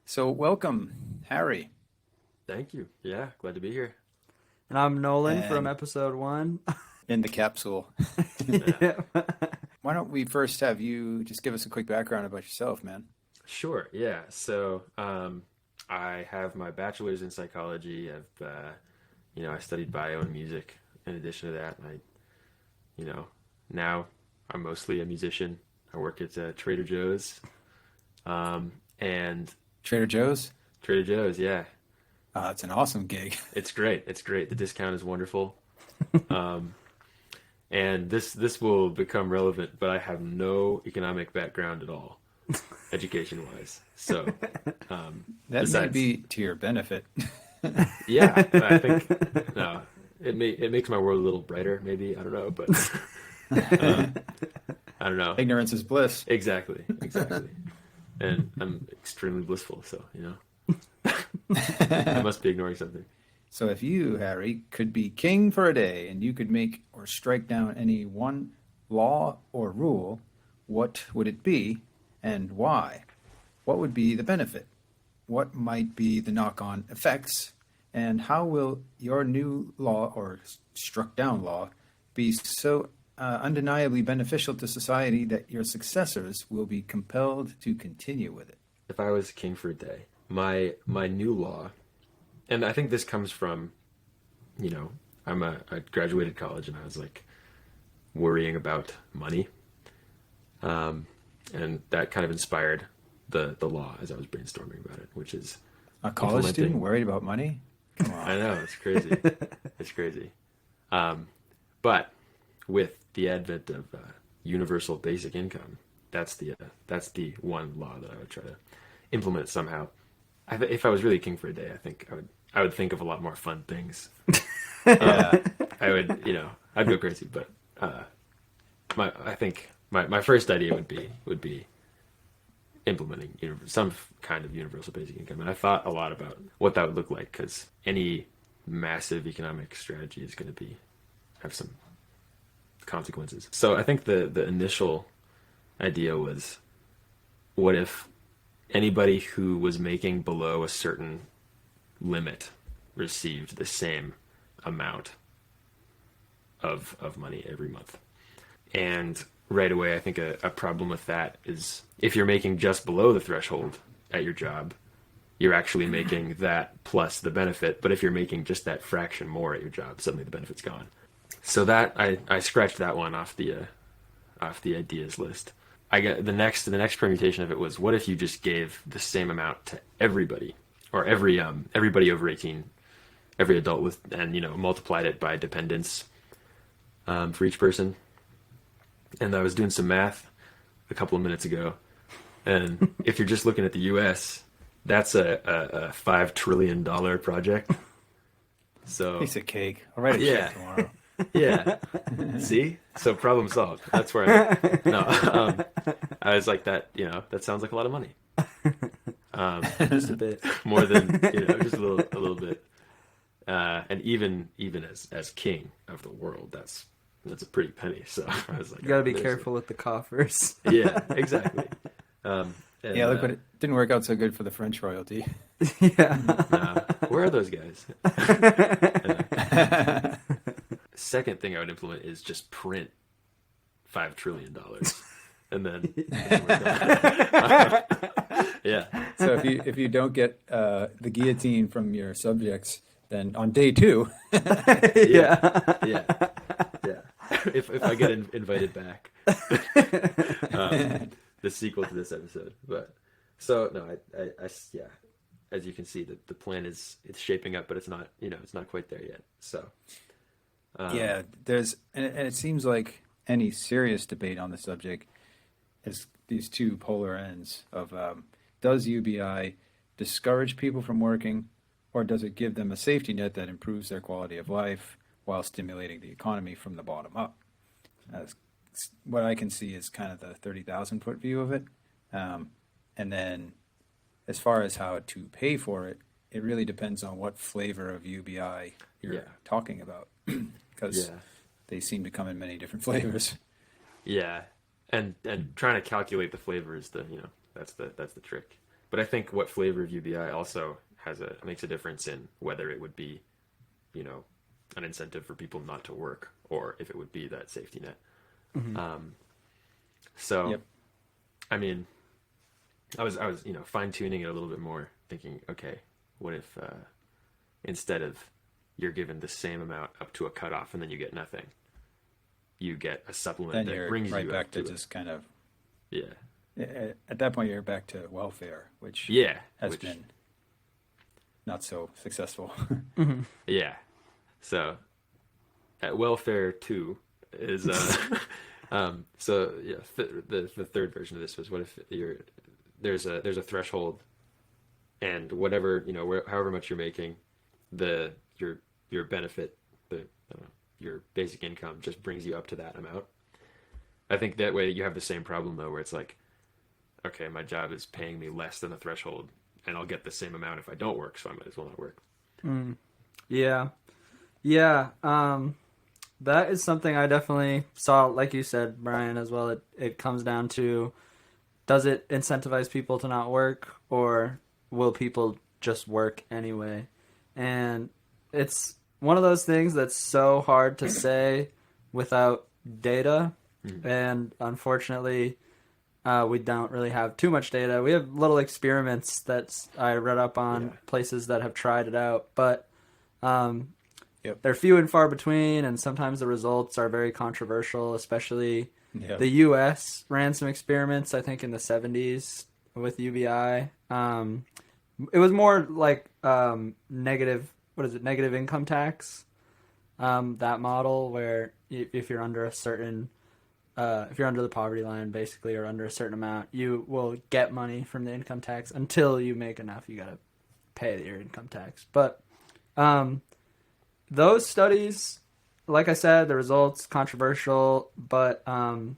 So welcome, Harry. Thank you. Yeah, glad to be here. And I'm Nolan from And episode one. in the capsule. Yeah, Yeah. Why don't we first have you just give us a quick background about yourself, man? sure. Yeah. I have my bachelor's in psychology. I studied bio and music. In addition to that, you know, now I'm mostly a musician. I work at Trader Joe's. And Trader Joe's? Trader Joe's, yeah, It's an awesome gig. it's great. It's great. The discount is wonderful. Um, and this will become relevant, but I have no economic background at all, education wise. So, That may besides, be to your benefit. yeah, I think no, it makes my world a little brighter. Maybe I don't know, but uh, I don't know Ignorance is bliss. exactly. And I'm extremely blissful, so I must be ignoring something. So if you, Harry, could be king for a day and you could make or strike down any one law or rule, what would it be and why? What would be the benefit? What might be the knock-on effects? And how will your new law or struck down law be so undeniably beneficial to society that your successors will be compelled to continue with it? If I was king for a day, my new law, and I think this comes from, I graduated college and I was like worrying about money, and that kind of inspired the law as I was brainstorming about it, which is A college student implementing. worried about money? Come I on. know it's crazy, it's crazy, but with the advent of universal basic income, that's the one law that I would try to implement somehow. If I was really king for a day, I think I would think of a lot more fun things. Um, Yeah. I would, I'd go crazy, but I think my first idea would be implementing some kind of universal basic income, and I thought a lot about what that would look like because any massive economic strategy is going to be have some consequences. So I think the initial idea was, what if anybody who was making below a certain limit received the same amount of money every month? And right away, I think a problem with that is if you're making just below the threshold at your job, you're actually making that plus the benefit. But if you're making just that fraction more at your job, suddenly the benefit's gone. So that I scratched that one off the ideas list. I got the next permutation of it was, what if you just gave the same amount to everybody, or everybody over 18, every adult with, and multiplied it by dependents, for each person. And I was doing some math a couple of minutes ago, and if you're just looking at the U.S., that's a $5 trillion project. So Piece of cake. I'll write a yeah, check tomorrow. yeah. See? So problem solved. That's where I'm at. No, I was like that, that sounds like a lot of money. Just a bit. More than, just a little bit. And even as king of the world, that's a pretty penny. So I was like, You gotta oh, be careful with the coffers. yeah, exactly. And Yeah, look, but it didn't work out so good for the French royalty. Yeah. nah, where are those guys? Second thing I would implement is just print $5 trillion, and then yeah, So if you don't get the guillotine from your subjects, then on day two, yeah, Yeah. yeah, yeah. If I get invited back, the sequel to this episode. But so no, yeah. As you can see, the plan it's shaping up, but it's not quite there yet. So yeah, and it seems like any serious debate on the subject is these two polar ends of does UBI discourage people from working, or does it give them a safety net that improves their quality of life while stimulating the economy from the bottom up? As what I can see is kind of the 30,000 foot view of it. And then as far as how to pay for it, it really depends on what flavor of UBI you're yeah, talking about, because yeah. they seem to come in many different flavors. Yeah, and trying to calculate the flavor is that's the trick. But I think what flavor of UBI also makes a difference in whether it would be, you know, an incentive for people not to work, or if it would be that safety net. So, Yep. I mean, I was fine tuning it a little bit more, thinking, okay, what if instead of you're given the same amount up to a cutoff and then you get nothing, you get a supplement Then that you're brings right you back up to to just kind of, it. Yeah, at that point, you're back to welfare, which has been not so successful. Yeah. So, at welfare 2 is so yeah. The third version of this was, what if there's a threshold, and whatever, however much you're making, your benefit, I don't know, your basic income just brings you up to that amount. I think that way you have the same problem though, where it's like, okay, my job is paying me less than the threshold, and I'll get the same amount if I don't work, so I might as well not work. Yeah. Yeah. That is something I definitely saw, like you said, Brian, as well. It comes down to, does it incentivize people to not work, or will people just work anyway? And it's one of those things that's so hard to say without data. And unfortunately, we don't really have too much data. We have little experiments that I read up on, places that have tried it out, but they're few and far between, and sometimes the results are very controversial, especially the U.S. ran some experiments, I think, in the 70s with UBI. It was more like negative income tax, that model, where if you're under a certain if you're under the poverty line, basically, or under a certain amount, you will get money from the income tax until you make enough. You got to pay your income tax. But those studies, like I said, the results controversial, but a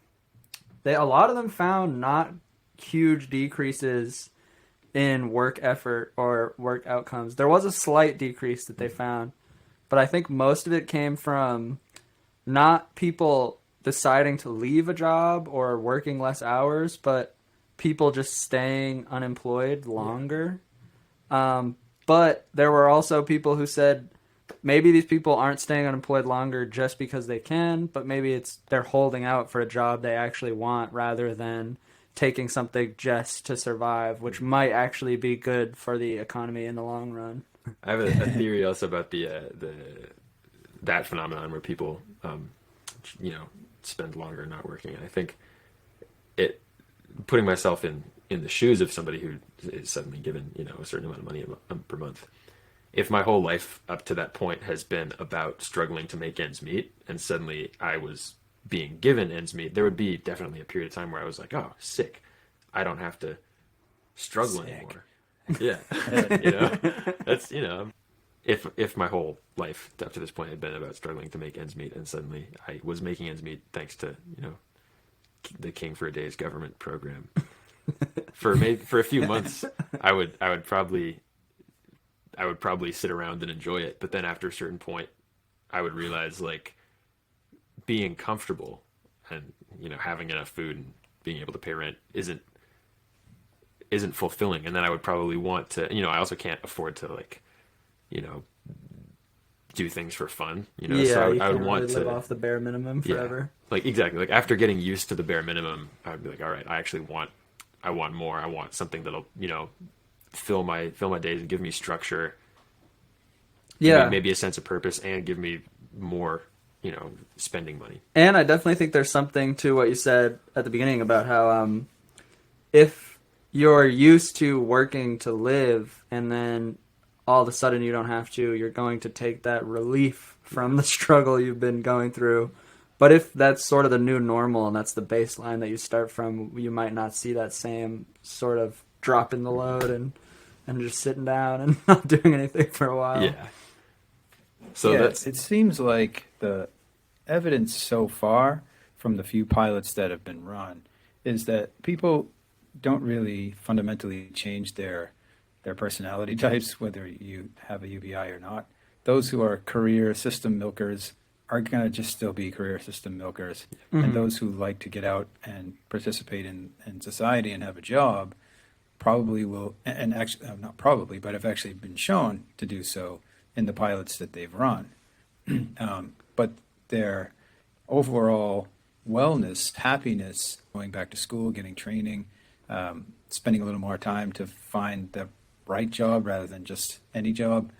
lot of them found not huge decreases in work effort or work outcomes. There was a slight decrease that they found, but I think most of it came from not people deciding to leave a job or working less hours, but people just staying unemployed longer. But there were also people who said maybe these people aren't staying unemployed longer just because they can, but maybe they're holding out for a job they actually want rather than taking something just to survive, which might actually be good for the economy in the long run. I have a theory also about that phenomenon where people, spend longer not working. And I think putting myself in the shoes of somebody who is suddenly given, a certain amount of money per month. If my whole life up to that point has been about struggling to make ends meet, and suddenly I was being given ends meet, there would be definitely a period of time where I was like, oh, sick. I don't have to struggle anymore. Yeah. That's, if my whole life up to this point had been about struggling to make ends meet, and suddenly I was making ends meet thanks to, the King for a Day's government program, for a few months, I would probably sit around and enjoy it. But then after a certain point, I would realize, like, being comfortable and, having enough food and being able to pay rent isn't fulfilling. And then I would probably want to, I also can't afford to, like, do things for fun, so I would want to live off the bare minimum forever. Yeah, like, exactly. Like, after getting used to the bare minimum, I would be like, all right, I want more. I want something that'll, fill my days and give me structure. Yeah. Maybe a sense of purpose, and give me more, spending money. And I definitely think there's something to what you said at the beginning about how if you're used to working to live and then all of a sudden you don't have to, you're going to take that relief from the struggle you've been going through. But if that's sort of the new normal and that's the baseline that you start from, you might not see that same sort of drop in the load and just sitting down and not doing anything for a while. Yeah. So it seems like the evidence so far from the few pilots that have been run is that people don't really fundamentally change their personality types, whether you have a UBI or not. Those who are career system milkers are going to just still be career system milkers. Mm-hmm. And those who like to get out and participate in society and have a job probably will, and actually, not probably, but have actually been shown to do so in the pilots that they've run. But their overall wellness, happiness, going back to school, getting training, spending a little more time to find the right job rather than just any job,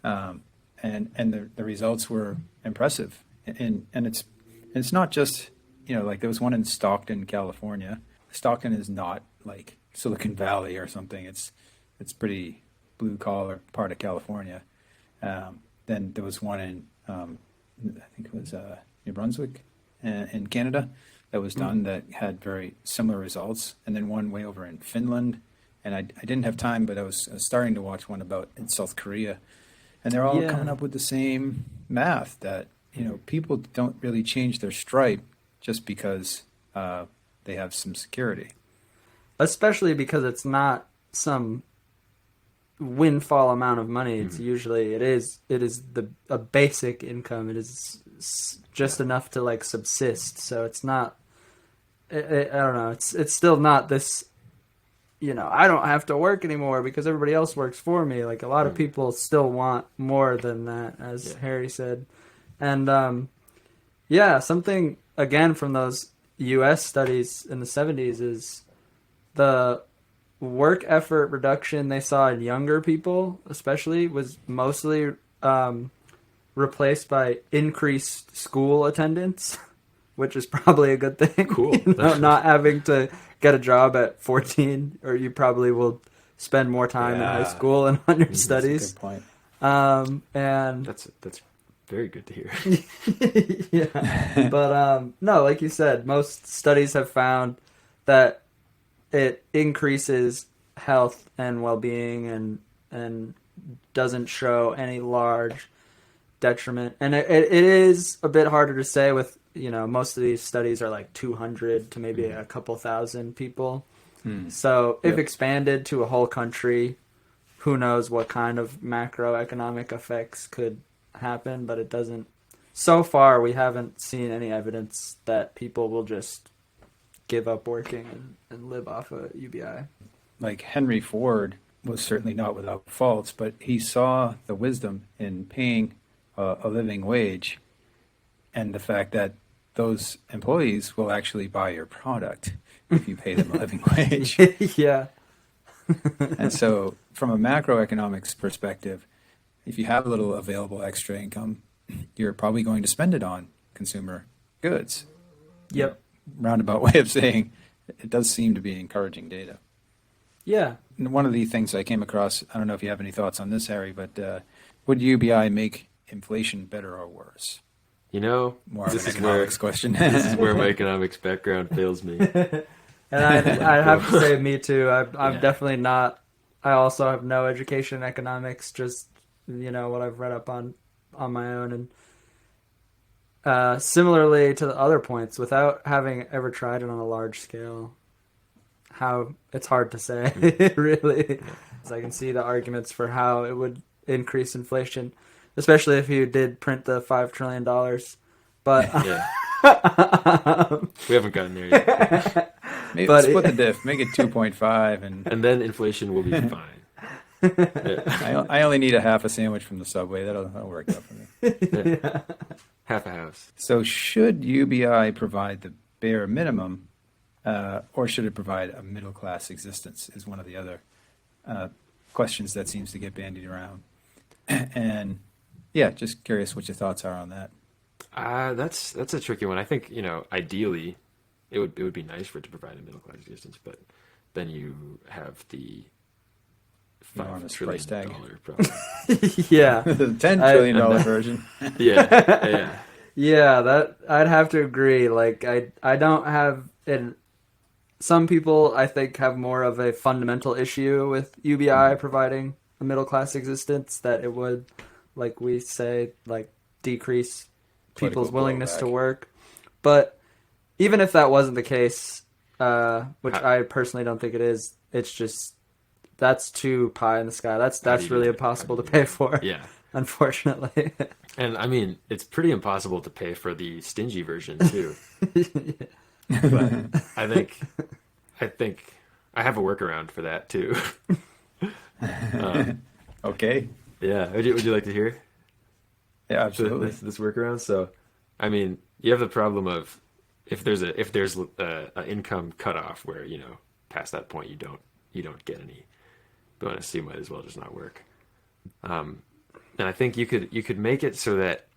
and the results were impressive. And it's not just, like there was one in Stockton, California. Stockton is not like Silicon Valley or something. It's pretty blue collar part of California. Then there was one in I think it was New Brunswick in Canada that was done that had very similar results, and then one way over in Finland. And I didn't have time, but I was starting to watch one about in South Korea, and they're all coming up with the same math that people don't really change their stripe just because they have some security. Especially because it's not some windfall amount of money. It's usually it is a basic income. It is just enough to like subsist. So it's not. I don't know. It's still not this. I don't have to work anymore because everybody else works for me. Like a lot of people still want more than that, as Harry said, and something again from those U.S. studies in the 70s is the work effort reduction they saw in younger people, especially, was mostly replaced by increased school attendance, which is probably a good thing. Cool. Not having to get a job at 14, or you probably will spend more time in high school and on your studies. That's a good point. And That's very good to hear. yeah, but no, like you said, most studies have found that it increases health and well-being and doesn't show any large detriment. And it is a bit harder to say with, most of these studies are like 200 to maybe a couple thousand people. So if expanded to a whole country, who knows what kind of macroeconomic effects could happen, but it doesn't. So far, we haven't seen any evidence that people will just give up working and live off a UBI. Like Henry Ford was certainly not without faults, but he saw the wisdom in paying a living wage and the fact that those employees will actually buy your product if you pay them a living wage. Yeah. And so from a macroeconomics perspective, if you have a little available extra income, you're probably going to spend it on consumer goods. Yep. Roundabout way of saying it does seem to be encouraging data. Yeah. And one of the things I came across, I don't know if you have any thoughts on this, Harry, but would UBI make inflation better or worse? More of an economics question. This is where my economics background fails me. And I have to say, me too. I'm definitely not. I also have no education in economics, just what I've read up on my own. And similarly to the other points, without having ever tried it on a large scale, it's hard to say, really. Because I can see the arguments for how it would increase inflation, especially if you did print the $5 trillion. But we haven't gotten there yet. Maybe split the diff, make it 2.5, and then inflation will be fine. I only need a half a sandwich from the Subway. That'll work out for me. Half a house. So should UBI provide the bare minimum, or should it provide a middle-class existence, is one of the other questions that seems to get bandied around. And just curious what your thoughts are on that. That's a tricky one. I think, ideally it would be nice for it to provide a middle class existence, but then you have the $5 trillion problem. Yeah. The $10 trillion version. Yeah. Yeah, that I'd have to agree. Like I don't have some people I think have more of a fundamental issue with UBI providing a middle class existence, that it would, like we say, like decrease people's willingness to work. But even if that wasn't the case, which I personally don't think it is, it's just that's too pie in the sky. That's really impossible to pay for. Yeah. Unfortunately. And I mean, it's pretty impossible to pay for the stingy version too. But I think I have a workaround for that too. Okay. Yeah, would you like to hear Yeah, absolutely. this workaround? So, I mean, you have the problem of if there's a income cutoff where past that point you don't get any bonus, so you might as well just not work. And I think you could make it so that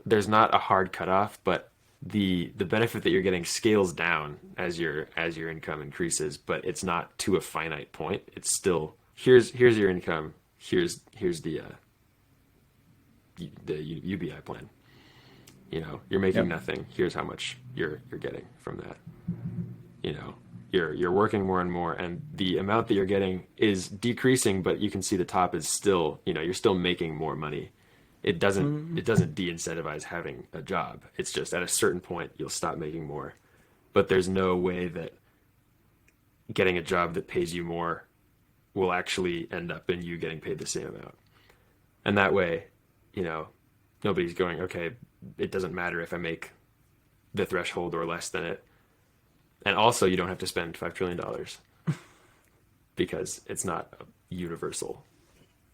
there's not a hard cutoff, but the benefit that you're getting scales down as your income increases, but it's not to a finite point. It's still here's your income, here's the UBI plan. You're making nothing. Here's how much you're getting from that. You're working more and more, and the amount that you're getting is decreasing, but you can see the top is still, you're still making more money. It doesn't de-incentivize having a job. It's just at a certain point you'll stop making more, but there's no way that getting a job that pays you more will actually end up in you getting paid the same amount. And that way, nobody's going, okay, it doesn't matter if I make the threshold or less than it. And also, you don't have to spend $5 trillion because it's not universal.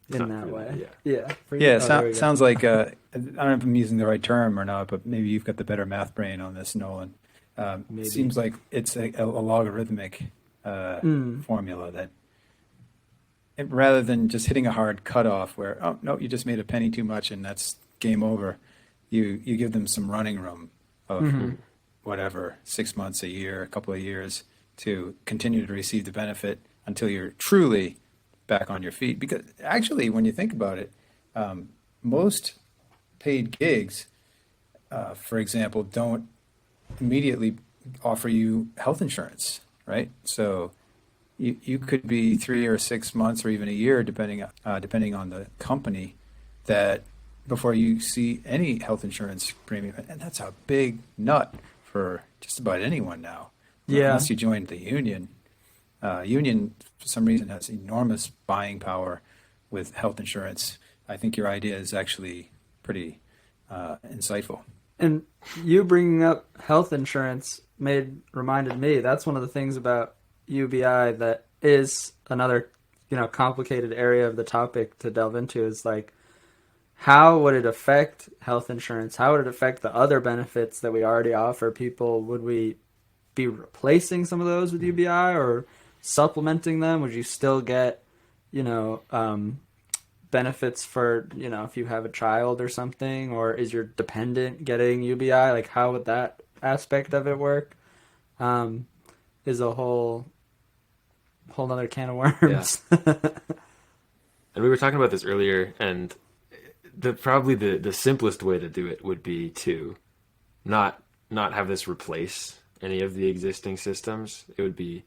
It's in not that really- way. Yeah. Yeah, there we go. sounds like I don't know if I'm using the right term or not, but maybe you've got the better math brain on this, Nolan. Maybe. It seems like it's a logarithmic formula that rather than just hitting a hard cutoff where, oh, no, you just made a penny too much and that's game over, you give them some running room of whatever, 6 months, a year, a couple of years to continue to receive the benefit until you're truly back on your feet. Because actually, when you think about it, most paid gigs, for example, don't immediately offer you health insurance, right? So you could be 3 or 6 months or even a year, depending on the company, that before you see any health insurance premium, and that's a big nut for just about anyone now. Yeah. Unless you joined the union. Union, for some reason, has enormous buying power with health insurance. I think your idea is actually pretty insightful. And you bringing up health insurance reminded me, that's one of the things about UBI that is another, complicated area of the topic to delve into, is like, how would it affect health insurance? How would it affect the other benefits that we already offer people? Would we be replacing some of those with UBI or supplementing them? Would you still get, benefits for, if you have a child or something, or is your dependent getting UBI? Like, how would that aspect of it work? Is a whole nother can of worms. Yeah. And we were talking about this earlier, and probably the simplest way to do it would be to not have this replace any of the existing systems. It would be,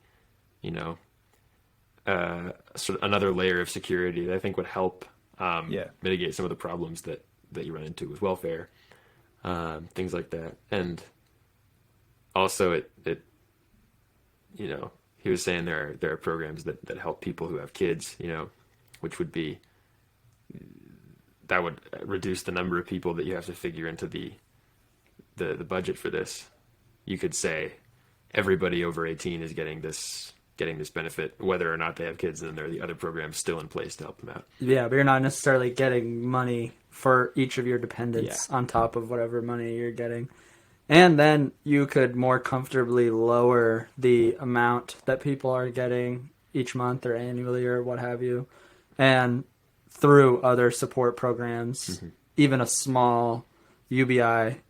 sort of another layer of security that I think would help mitigate some of the problems that you run into with welfare, things like that. And also it he was saying there are programs that help people who have kids, which would be, that would reduce the number of people that you have to figure into the budget for this. You could say everybody over 18 is getting this benefit, whether or not they have kids, and then there are the other programs still in place to help them out. Yeah, but you're not necessarily getting money for each of your dependents on top of whatever money you're getting. And then you could more comfortably lower the amount that people are getting each month or annually or what have you. And through other support programs, even a small UBI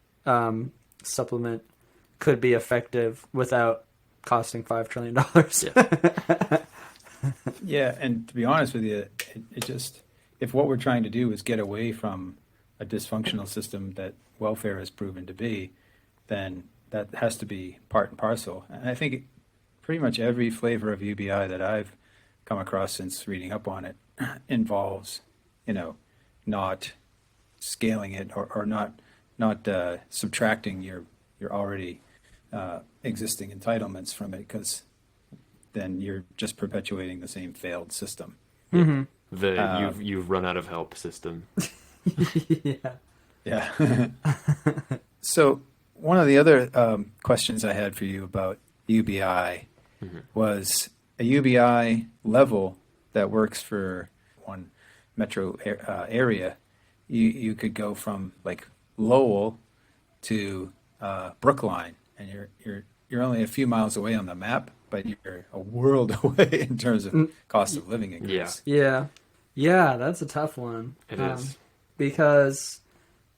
supplement could be effective without costing $5 trillion. Yeah, and to be honest with you, it just, if what we're trying to do is get away from a dysfunctional system that welfare has proven to be, then that has to be part and parcel. And I think pretty much every flavor of UBI that I've come across since reading up on it involves, not scaling it or not subtracting your already existing entitlements from it, because then you're just perpetuating the same failed system. You've run out of help system. Yeah. So one of the other questions I had for you about UBI was, a UBI level that works for one metro area, you could go from like Lowell to Brookline, and you're only a few miles away on the map, but you're a world away in terms of cost of living increase. Yeah, that's a tough one. It is. Because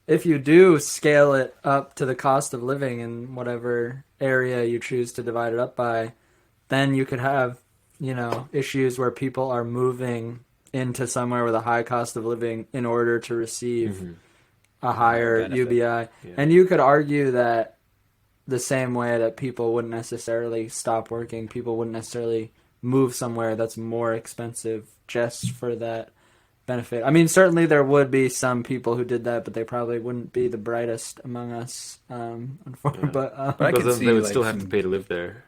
if you do scale it up to the cost of living in whatever area you choose to divide it up by, then you could have, issues where people are moving into somewhere with a high cost of living in order to receive a higher benefit. UBI. Yeah. And you could argue that the same way that people wouldn't necessarily stop working, people wouldn't necessarily move somewhere that's more expensive just for that benefit. I mean, certainly there would be some people who did that, but they probably wouldn't be the brightest among us. Unfortunately, Yeah. but But I Because could see they would like still have to some- pay to live there.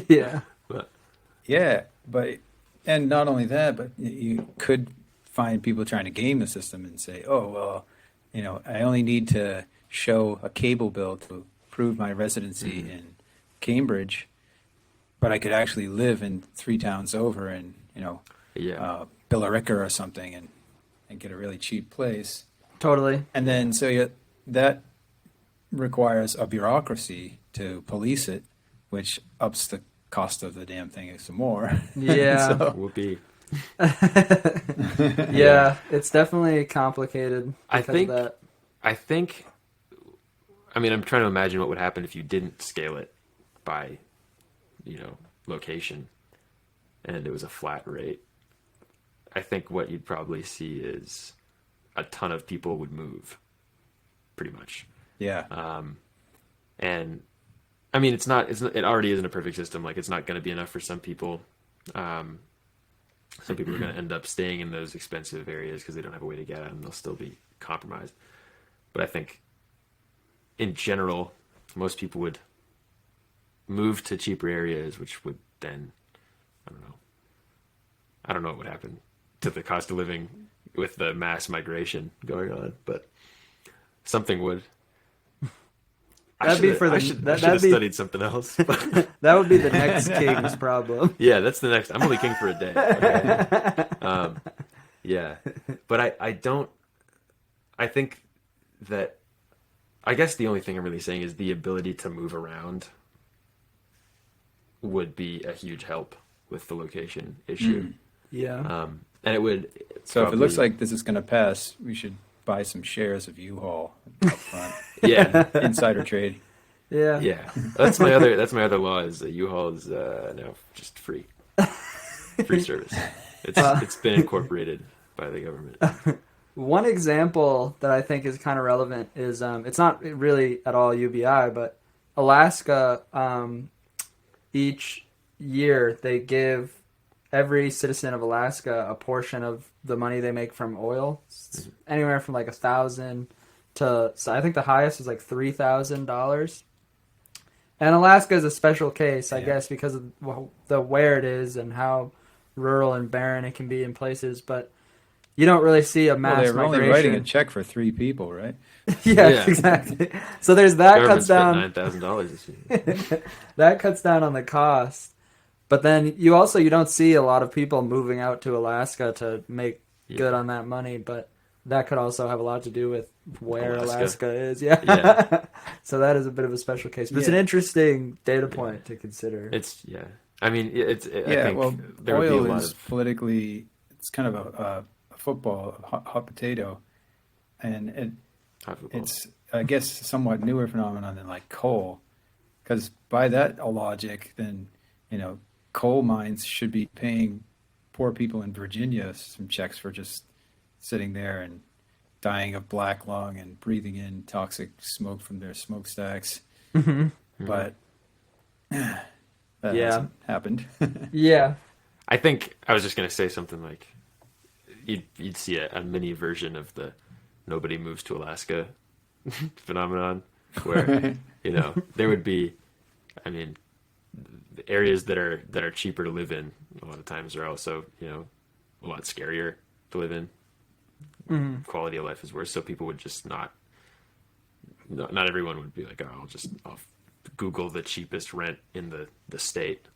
yeah, But Yeah, and not only that, but you could find people trying to game the system and say, oh, well, I only need to show a cable bill to prove my residency in Cambridge, but I could actually live in 3 towns over in, Billerica or something and get a really cheap place. totally. And then that requires a bureaucracy to police it, which ups the cost of the damn thing some more. Yeah. So- whoopee. Yeah, it's definitely complicated I because think- of that. I think. I mean, I'm trying to imagine what would happen if you didn't scale it by, location, and it was a flat rate. I think what you'd probably see is a ton of people would move, pretty much. Yeah. And I mean, it already isn't a perfect system. Like, it's not going to be enough for some people. Some people are going to end up staying in those expensive areas because they don't have a way to get out, and they'll still be compromised. But I think, in general, most people would move to cheaper areas, which would then, I don't know what would happen to the cost of living with the mass migration going on, but something would. That'd be for the- I should that'd have be- studied something else. That would be the next king's problem. Yeah, that's the next. I'm only king for a day. Okay? Yeah, but I don't. I think that. I guess the only thing I'm really saying is the ability to move around would be a huge help with the location issue. Yeah. And it would. So if it looks probably- like this is going to pass, we should buy some shares of U-Haul up front. yeah, Insider trade. Yeah. yeah. That's my other law is that U-Haul is now just free service. It's been incorporated by the government. One example that I think is kind of relevant is it's not really at all UBI, but Alaska, each year they give every citizen of Alaska a portion of the money they make from oil. It's anywhere from like $1,000 to, so I think the highest is like $3,000. And Alaska is a special case, I Yeah. guess, because of where it is and how rural and barren it can be in places, but you don't really see a Well, mass they were only migration. writing a check for 3 people, right? yeah, Yeah. exactly. So there's that Government cuts spent down. $9,000 this year. That cuts down on the cost. But then you don't see a lot of people moving out to Alaska to make good on that money. But that could also have a lot to do with where Alaska is. Yeah. Yeah. So that is a bit of a special case. But it's an Yeah. interesting data point to consider. I mean, I think well, there would be a oil lot is of. politically, it's kind of a football, hot potato, and it's, I guess, a somewhat newer phenomenon than like coal, because by that logic, then, coal mines should be paying poor people in Virginia some checks for just sitting there and dying of black lung and breathing in toxic smoke from their smokestacks. But that hasn't happened. Yeah. I think I was just going to say something like you'd see a mini version of the nobody moves to Alaska phenomenon where there would be, I mean, the areas that are cheaper to live in a lot of times are also a lot scarier to live in. Quality of life is worse, so people would just not everyone would be like, oh, I'll Google the cheapest rent in the state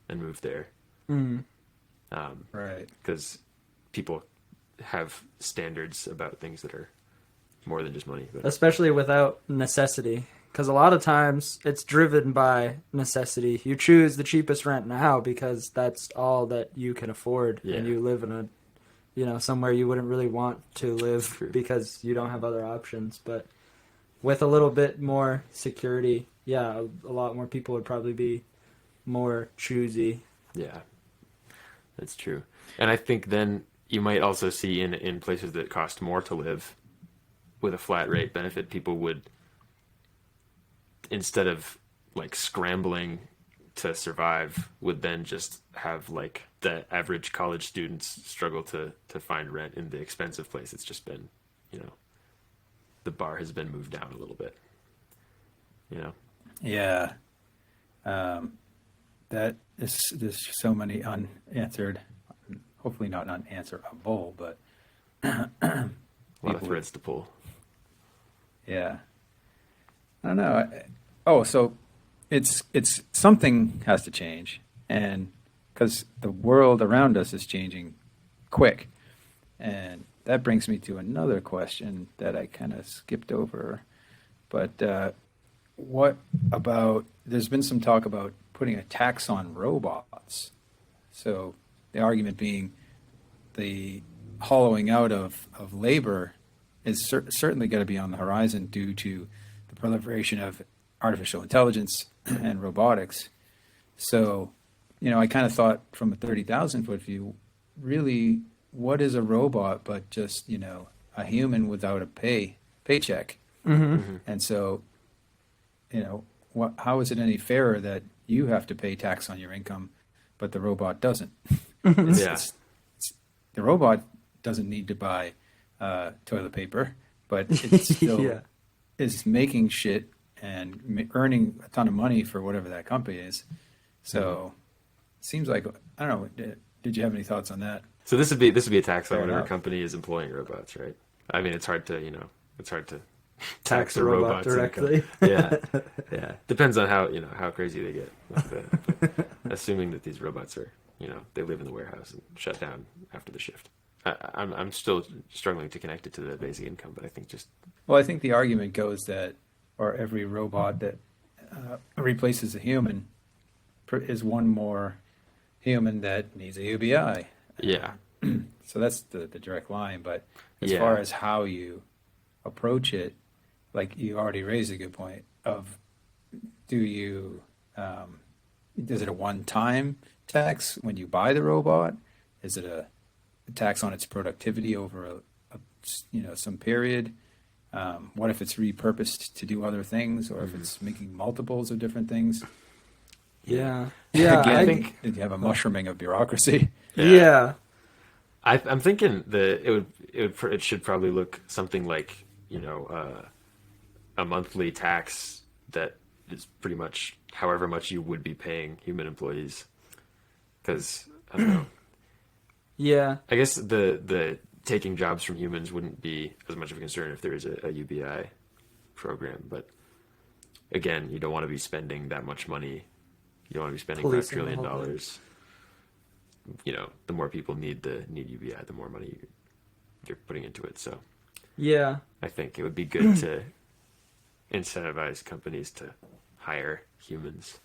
and move there. Right. Because people have standards about things that are more than just money. But Especially without necessity. Because a lot of times it's driven by necessity. You choose the cheapest rent now because that's all that you can afford. Yeah. And you live in somewhere you wouldn't really want to live True. because you don't have other options. But with a little bit more security, a lot more people would probably be more choosy. yeah, that's true. And I think then you might also see in places that cost more to live, with a flat rate benefit, people would, instead of like scrambling to survive, would then just have like the average college students struggle to find rent in the expensive place. It's just been, the bar has been moved down a little bit. Yeah. There's so many unanswered, hopefully not unanswerable, but A lot of threads to pull. yeah. I don't know. So it's something has to change, and because the world around us is changing quick, and that brings me to another question that I kind of skipped over. But what about? There's been some talk about putting a tax on robots. So the argument being the hollowing out of labor is certainly going to be on the horizon due to the proliferation of artificial intelligence and robotics. So, I kind of thought from a 30,000-foot view, really, what is a robot but just, a human without a paycheck? Mm-hmm. And so, how is it any fairer that you have to pay tax on your income, but the robot doesn't? The robot doesn't need to buy toilet paper, but it still is making shit and earning a ton of money for whatever that company is. So it seems like, I don't know, did you have any thoughts on that? So this would be a tax on Fair whatever enough. company is employing robots, right? I mean, it's hard to Tax the the robot robot's income. directly. Yeah. Depends on how crazy they get. But assuming that these robots are, they live in the warehouse and shut down after the shift. I'm still struggling to connect it to the basic income, but I think Well, I think the argument goes that, or every robot that replaces a human is one more human that needs a UBI. yeah. So that's the direct line. But as Yeah. far as how you approach it, like you already raised a good point of, is it a one-time tax when you buy the robot? Is it a tax on its productivity over some period? What if it's repurposed to do other things, or if it's making multiples of different things? Yeah. Again, I I think. think did you have a mushrooming of bureaucracy? Yeah. I'm thinking that it should probably look something like a monthly tax that is pretty much however much you would be paying human employees. Because I don't know. Yeah. I guess the taking jobs from humans wouldn't be as much of a concern if there is a UBI program. But again, you don't want to be spending that much money. You don't want to be spending $5 Policing the trillion. whole thing. The more people need UBI, the more money you're putting into it. So Yeah. I think it would be good to incentivize companies to hire humans.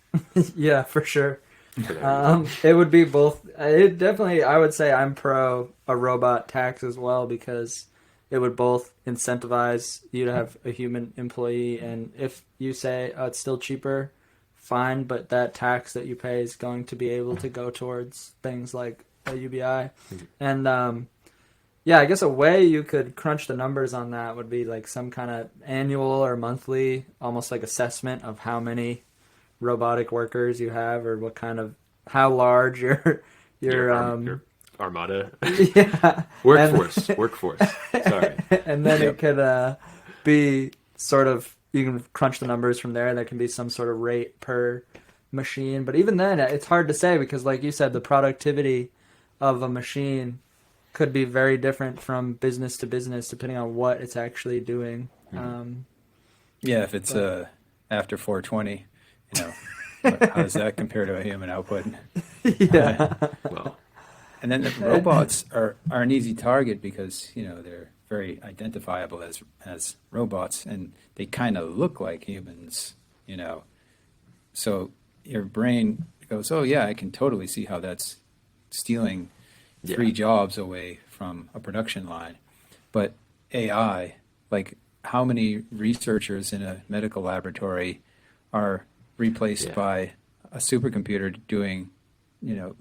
Yeah, for sure. For that reason. It would be both. It definitely, I would say I'm pro a robot tax as well, because it would both incentivize you to have a human employee, and if you say it's still cheaper, fine, but that tax that you pay is going to be able to go towards things like a UBI. And I guess a way you could crunch the numbers on that would be like some kind of annual or monthly, almost like assessment of how many robotic workers you have, or how large your armada. yeah, workforce. Sorry. and then it could be sort of, you can crunch the numbers from there. There can be some sort of rate per machine, but even then it's hard to say, because like you said, the productivity of a machine could be very different from business to business depending on what it's actually doing. Yeah, if it's after 420, How does that compare to a human output? Yeah. Well, And then the robots are an easy target because, they're very identifiable as robots, and they kind of look like humans, So your brain goes, oh yeah, I can totally see how that's stealing 3 Yeah. jobs away from a production line. But AI, like how many researchers in a medical laboratory are replaced Yeah. by a supercomputer doing,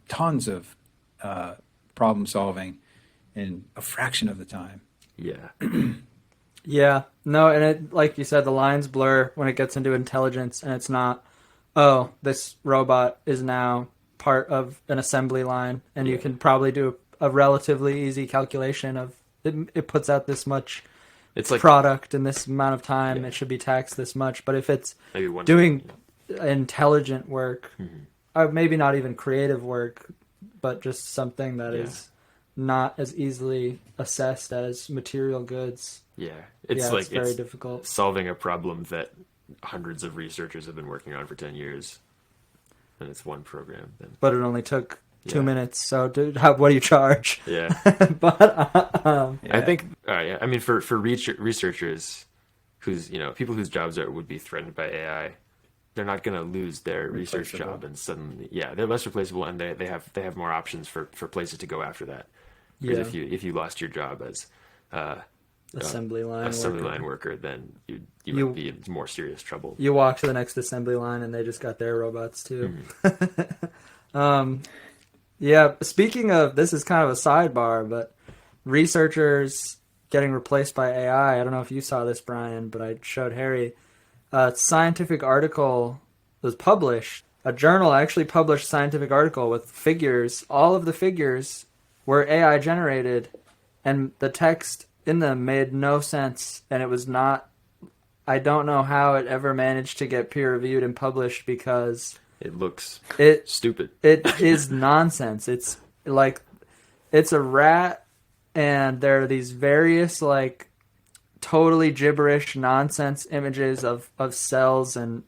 tons of problem solving in a fraction of the time. Yeah. Yeah, no, and it, like you said, the lines blur when it gets into intelligence, and it's not, oh, this robot is now part of an assembly line, and you Yeah. can probably do a relatively easy calculation of it puts out this much It's like product in this amount of time, Yeah. it should be taxed this much. But if it's maybe one doing intelligent work, Mm-hmm. or maybe not even creative work, but just something that Yeah. is not as easily assessed as material goods. Yeah. It's Yeah, like it's very it's difficult. solving a problem that hundreds of researchers have been working on for 10 years. And it's one program. Then. But it only took 2 Yeah. minutes. So, what do you charge? Yeah. But I think, yeah, I mean, for researchers who's, people whose jobs would be threatened by AI, they're not going to lose their research Replaceable. job and suddenly, yeah, they're less replaceable, and they have more options for places to go after that. Because Yeah. if you lost your job as assembly line assembly worker. line worker, then you You- might be in more serious trouble. You walk to the next assembly line, and they just got their robots too. Mm-hmm. Yeah. Speaking of, this is kind of a sidebar, but researchers getting replaced by AI. I don't know if you saw this, Brian, but I showed Harry. A scientific article was published. A journal actually published a scientific article with figures. All of the figures were AI generated, and the text in them made no sense, and it was not. I don't know how it ever managed to get peer reviewed and published because It looks it stupid. it is nonsense. It's like it's a rat, and there are these various like totally gibberish nonsense images of cells and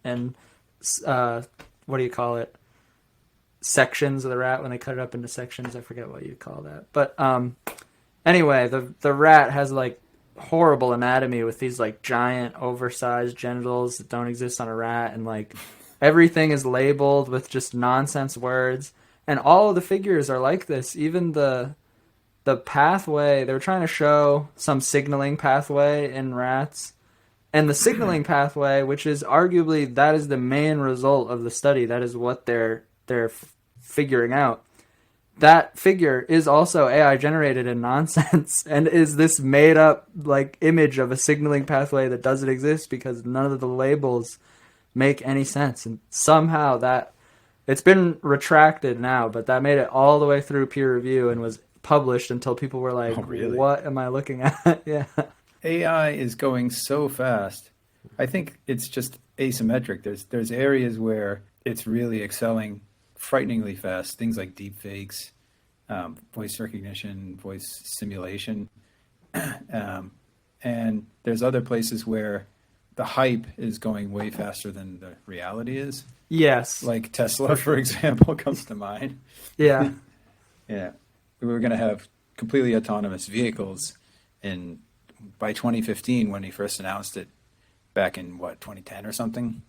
what do you call it? Sections of the rat when they cut it up into sections. I forget what you call that. But anyway, the rat has like horrible anatomy with these like giant oversized genitals that don't exist on a rat, and like everything is labeled with just nonsense words, and all of the figures are like this. Even the pathway, they were trying to show some signaling pathway in rats, and the signaling pathway, which is arguably that is the main result of the study, that is what they're figuring out. That figure is also AI generated and nonsense, and is this made up like image of a signaling pathway that doesn't exist because none of the labels make any sense. And somehow that it's been retracted now, but that made it all the way through peer review and was published until people were like, Oh, really? what am I looking at? Yeah. AI is going so fast. I think it's just asymmetric. There's areas where it's really excelling frighteningly fast. Things like deep fakes, voice recognition, voice simulation. And there's other places where the hype is going way faster than the reality is. Yes. Like Tesla, for example, comes to mind. Yeah. Yeah. We were going to have completely autonomous vehicles by 2015 when he first announced it back in 2010 or something.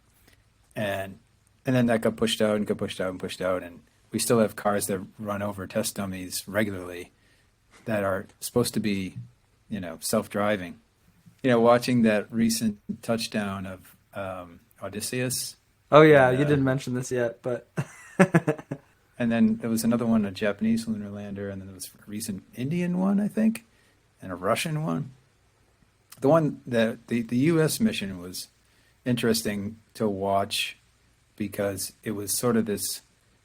And then that got pushed out and got pushed out and pushed out, and we still have cars that run over test dummies regularly that are supposed to be, self-driving. Watching that recent touchdown of Odysseus. Oh yeah, Yeah. you didn't mention this yet, but And then there was another one, a Japanese lunar lander, and then there was a recent Indian one, I think, and a Russian one. The one that the U.S. mission was interesting to watch because it was sort of this,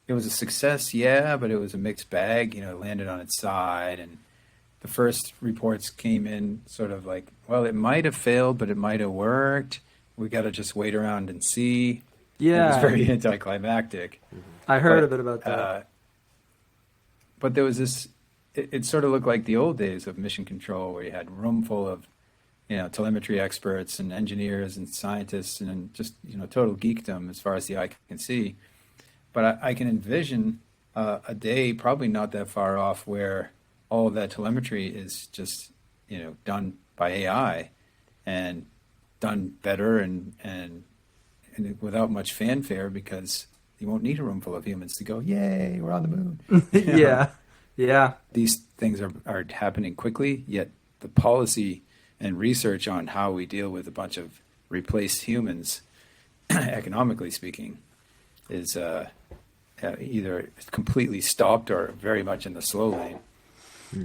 it was a success, yeah, but it was a mixed bag. It landed on its side, and the first reports came in sort of like, well, it might have failed, but it might have worked. We got to just wait around and see. yeah, It was very anticlimactic. I heard But, a bit about that. But there was this, it sort of looked like the old days of mission control where you had a room full of, telemetry experts and engineers and scientists and just, total geekdom as far as the eye can see. But I can envision a day, probably not that far off, where all of that telemetry is just, done by AI and done better and without much fanfare, because you won't need a room full of humans to go, yay, we're on the moon. Yeah. These things are happening quickly, yet the policy and research on how we deal with a bunch of replaced humans, economically speaking, is either completely stopped or very much in the slow lane.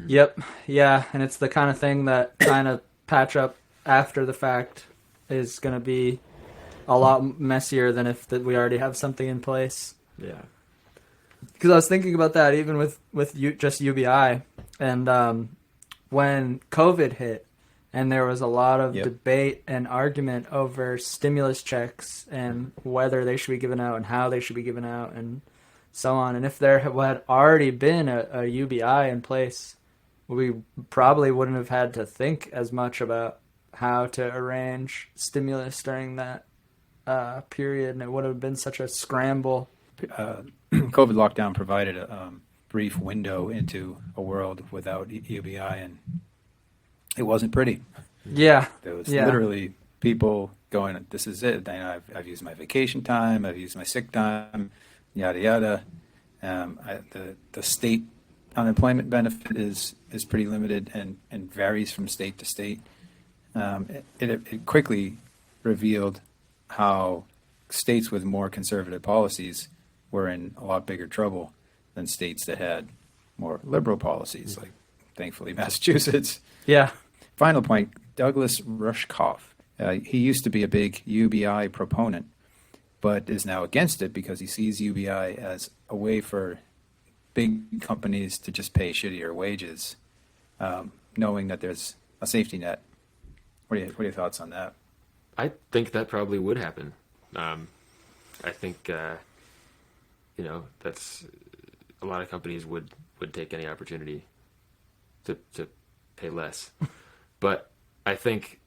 Yep. Yeah. And it's the kind of thing that trying to patch up after the fact is going to be a lot messier than if we already have something in place. Yeah. Because I was thinking about that even with just UBI. And when COVID hit, and there was a lot of debate and argument over stimulus checks and whether they should be given out and how they should be given out and so on. And if there had already been a UBI in place, we probably wouldn't have had to think as much about how to arrange stimulus during that period, and it would have been such a scramble. COVID lockdown provided a brief window into a world without UBI, and it wasn't pretty. Yeah. There was literally people going, this is it. I've used my vacation time. I've used my sick time, yada, yada. The state unemployment benefit is pretty limited and varies from state to state. It quickly revealed how states with more conservative policies were in a lot bigger trouble than states that had more liberal policies, like thankfully Massachusetts. Yeah. Final point, Douglas Rushkoff. He used to be a big UBI proponent, but is now against it because he sees UBI as a way for big companies to just pay shittier wages, knowing that there's a safety net. What are your thoughts on that? I think that probably would happen. I think, that's a lot of companies would take any opportunity to pay less. But I think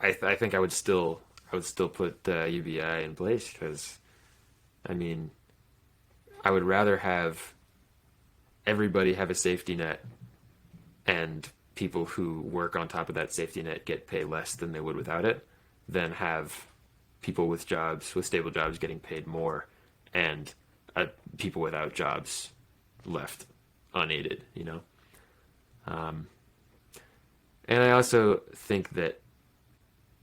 I would still put UBI in place because, I mean, I would rather have everybody have a safety net and people who work on top of that safety net get paid less than they would without it than have people with stable jobs getting paid more and people without jobs left unaided, And I also think that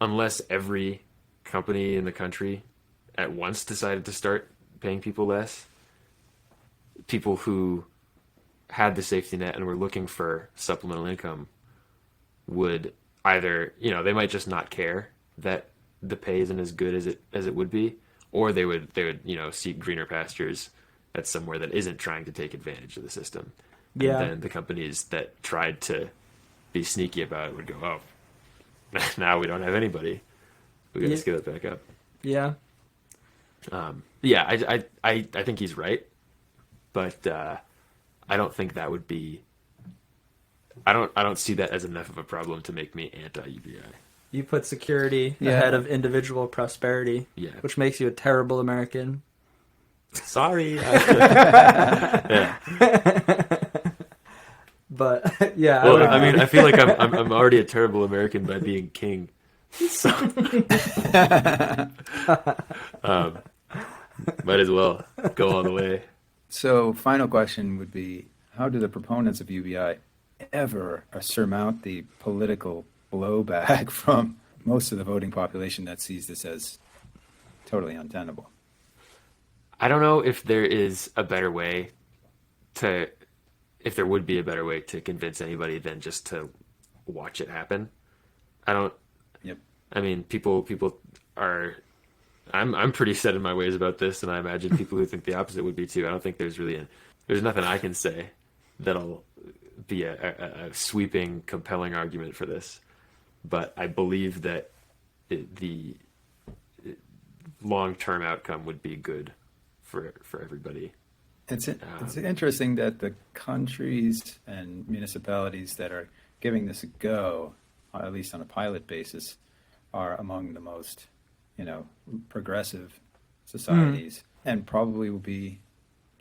unless every company in the country at once decided to start paying people less, people who had the safety net and were looking for supplemental income would either, they might just not care that the pay isn't as good as it would be, or they would seek greener pastures at somewhere that isn't trying to take advantage of the system. Yeah. And then the companies that tried to be sneaky about it would go, oh, now we don't have anybody. We got to scale it back up. Yeah. I think he's right, but I don't think that would be. I don't see that as enough of a problem to make me anti-UBI. You put security ahead of individual prosperity, which makes you a terrible American. Sorry. But yeah. Well, I feel like I'm already a terrible American by being king. So might as well go all the way. So, final question would be, how do the proponents of UBI ever surmount the political blowback from most of the voting population that sees this as totally untenable? I don't know if there is a better way if there would be a better way to convince anybody than just to watch it happen. I don't. Yep. I mean, people are. I'm pretty set in my ways about this, and I imagine people who think the opposite would be too. I don't think there's nothing I can say that'll be a sweeping, compelling argument for this. But I believe that the long-term outcome would be good for everybody. It's interesting that the countries and municipalities that are giving this a go, at least on a pilot basis, are among the most, progressive societies. and probably will be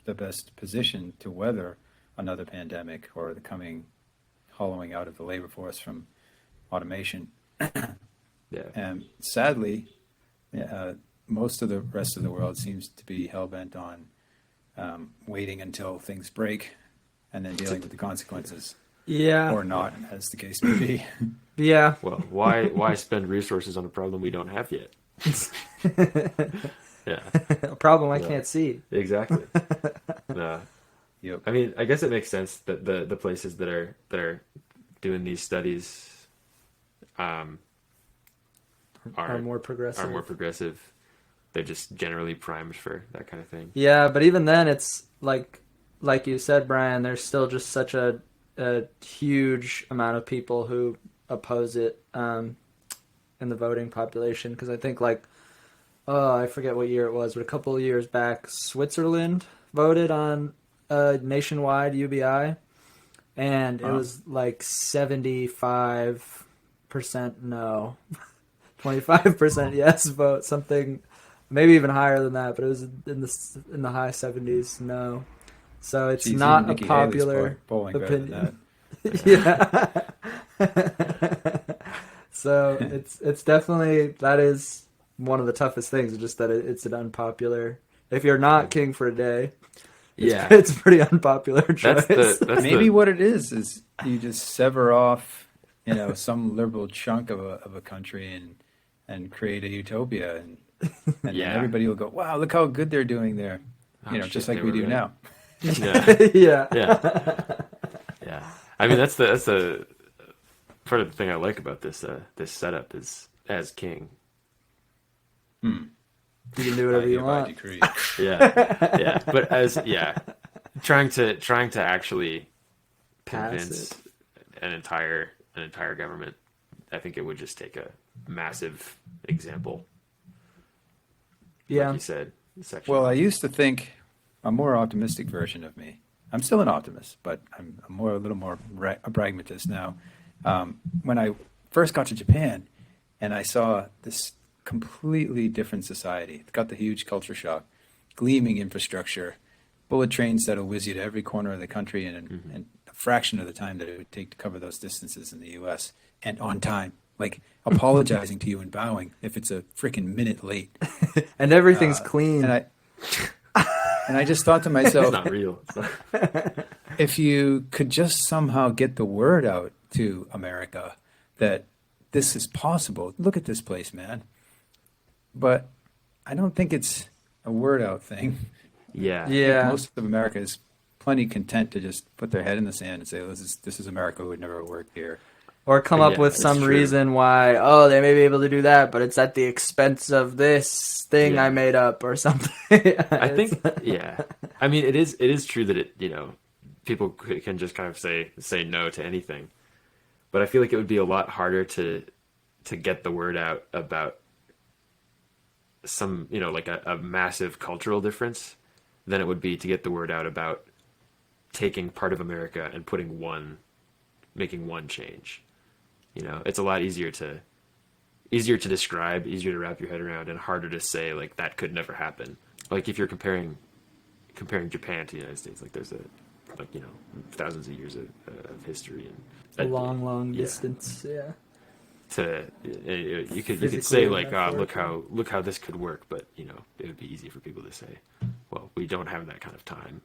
the best position to weather another pandemic or the coming hollowing out of the labor force from automation. Yeah. And sadly, most of the rest of the world seems to be hell-bent on waiting until things break and then dealing with the consequences, Yeah. or not, as the case may be. Yeah. Well, why spend resources on a problem we don't have yet? Yeah. A problem I Yeah. can't see. Exactly. Yep. I mean, I guess it makes sense that the places that are doing these studies are more progressive. Are more progressive. They're just generally primed for that kind of thing. Yeah, but even then, it's like you said, Brian. There's still just such a huge amount of people who oppose it in the voting population. Because I think I forget what year it was, but a couple of years back, Switzerland voted on nationwide UBI, and it was like 75% no, 25% yes vote, something maybe even higher than that, but it was in the high 70s no. So it's Jeez, not even a Nikki Haley's popular polling better than opinion. that. Yeah. So it's definitely, that is one of the toughest things, just that it's an unpopular. If you're not king for a day, it's a pretty unpopular choice. Maybe what it is you just sever off, some liberal chunk of a country and create a utopia, and then everybody will go, wow, look how good they're doing there, just like we do now. Yeah. Yeah. Yeah. I mean, that's the part of the thing I like about this setup is, as king, You can do whatever you want. Decree. yeah, but trying to actually Pass convince an entire government, I think it would just take a massive example. Yeah. Like you said. Well, I used to think a more optimistic version of me. I'm still an optimist, but I'm a little more a pragmatist now. When I first got to Japan and I saw this completely different society, it's got the huge culture shock, gleaming infrastructure, bullet trains that'll whiz you to every corner of the country in a fraction of the time that it would take to cover those distances in the U.S. and on time. Like apologizing to you and bowing if it's a freaking minute late. And everything's clean. And I just thought to myself, it's not real. if you could just somehow get the word out to America that this is possible, look at this place, man. But I don't think it's a word out thing. Yeah. I think most of America is plenty content to just put their head in the sand and say, this is America, who would never work here. Or come up with some reason why, they may be able to do that, but it's at the expense of this thing I made up or something. I think, I mean, it is true that people can just kind of say no to anything. But I feel like it would be a lot harder to get the word out about some, like a massive cultural difference than it would be to get the word out about taking part of America and making one change. It's a lot easier to describe, easier to wrap your head around, and harder to say, like, that could never happen. Like, if you're comparing Japan to the United States, like, there's thousands of years of history and a long distance. Yeah. You could say, like, look how this could work, but it would be easy for people to say, well, we don't have that kind of time.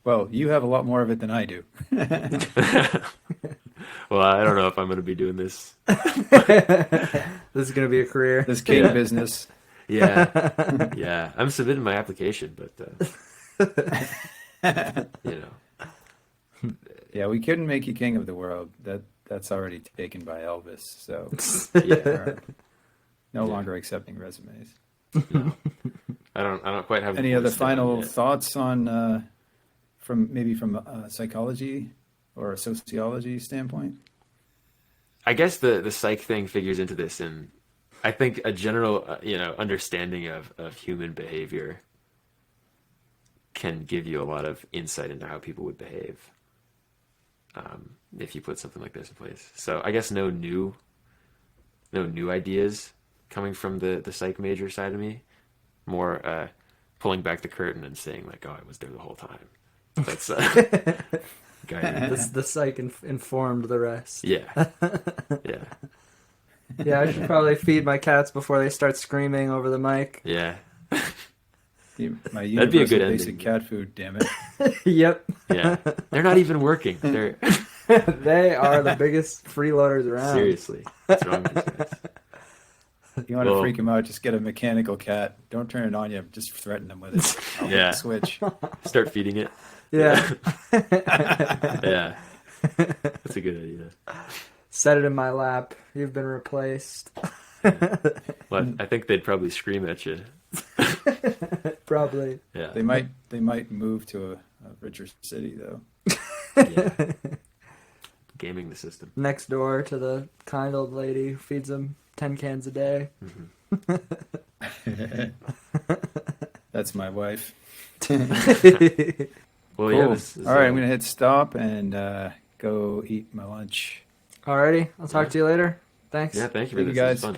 Well, you have a lot more of it than I do. Well, I don't know if I'm going to be doing this. This is going to be a career. This king business. Yeah. I'm submitting my application, but Yeah, we couldn't make you king of the world. That's already taken by Elvis. So no longer accepting resumes. No. I don't quite have any other final thoughts on from a psychology or a sociology standpoint? I guess the psych thing figures into this, and I think a general understanding of human behavior can give you a lot of insight into how people would behave if you put something like this in place. So I guess no new ideas coming from the psych major side of me. More pulling back the curtain and saying like, "Oh, I was there the whole time." That's guided. The psych informed the rest. Yeah, yeah, Yeah, I should probably feed my cats before they start screaming over the mic. yeah, My That'd be a good universal basic ending. cat food, damn it. Yep. yeah. They're not even working. They're They are the biggest freeloaders around. seriously. What's wrong with these guys? You want to Well- freak them out, just get a mechanical cat. Don't turn it on you, just threaten them with it. I'll hit Yeah. the switch. Start feeding it. Yeah. Yeah, that's a good idea. Set it in my lap. You've been replaced. Well, I think they'd probably scream at you. Probably. Yeah, They might move to a richer city, though. yeah. Gaming the system. Next door to the kind old lady who feeds them 10 cans a day. That's my wife. Well, yeah. Cool. This is, All right, I'm going to hit stop and go eat my lunch. Alrighty. I'll talk to you later. Thanks. Yeah, thank you for Thank this. you, This was guys. fun.